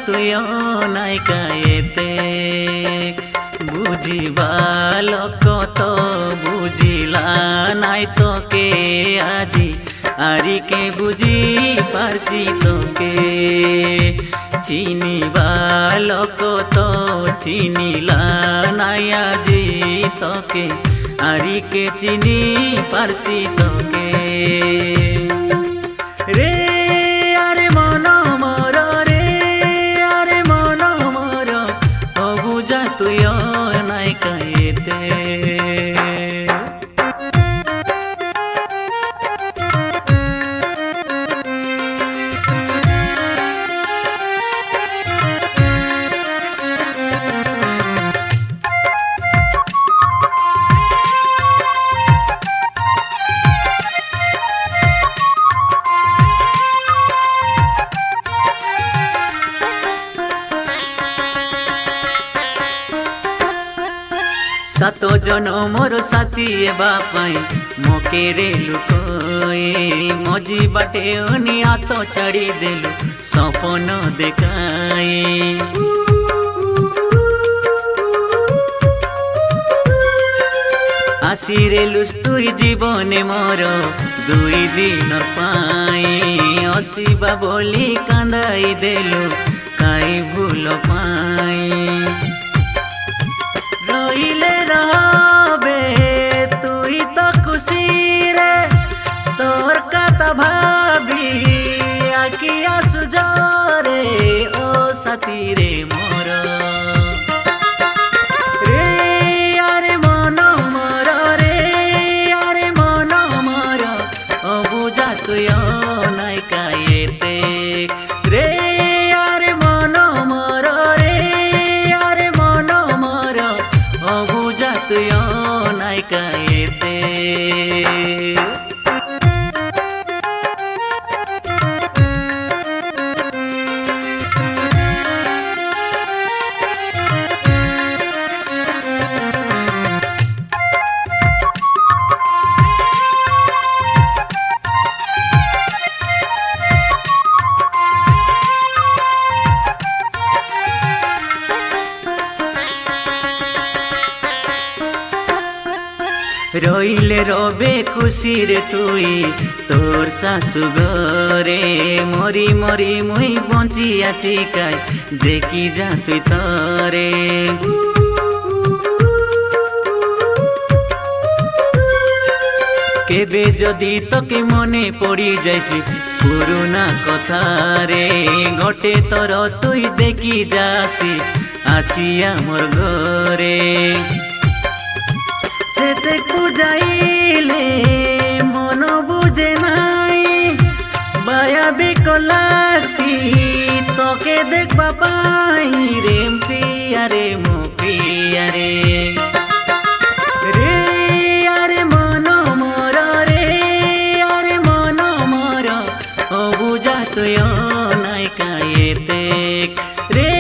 তুই নাই কায়েতে বুঝিবা লোক তো বুঝিলা নাই তোকে আজি আরিকে বুঝি পারছি তোকে চিনিবা লোক তো চিনিলা নাই আজি তোকে আরিকে চিনি পারছি তোকে রে আরে মন মর রে আরে মন মর অবুঝা তুই নাই কায়েতে सात जनमर साथी एबा पाई मोके रे लुकोए मजी बाटे ओनी आत छाड़ी देलु सपन देखाए आसी रे लुस तुई जीवने मोर दुई दिन पाई असीबा बोली कांदाई देलु काई भूल पाई रहिले रहबे तुई तो खुशी रे तोर कथा भाभी आखिया सुजरे ओ साथी रे मोर रे यारे मन मोर रे यारे मन मोर अबुझा तुई নাই कायेते रे यारे मन मोर रे यारे मन मोर अबुझा तुई নাই कायेते রইলে রবে খুশি রে তুই তোর শাশু ঘরে মরি মরি মুই বঞ্চি আছি কাই দেখি যা তুই তরে কেবে যদি তোকে মনে পড়ি যাইছি পুরুনা কথা রে ঘটে তোর তুই দেখি যাসি আছি আমার ঘরে যেতে বুঝাইলে মন বুঝে নাই বায়া বিকলাসি তোকে দেখবা পাই রে প্রিয়া রে মো প্রিয়া রে রে আরে মন মোর রে আরে মন মোর অবুঝা তুই নাই কায়েতে রে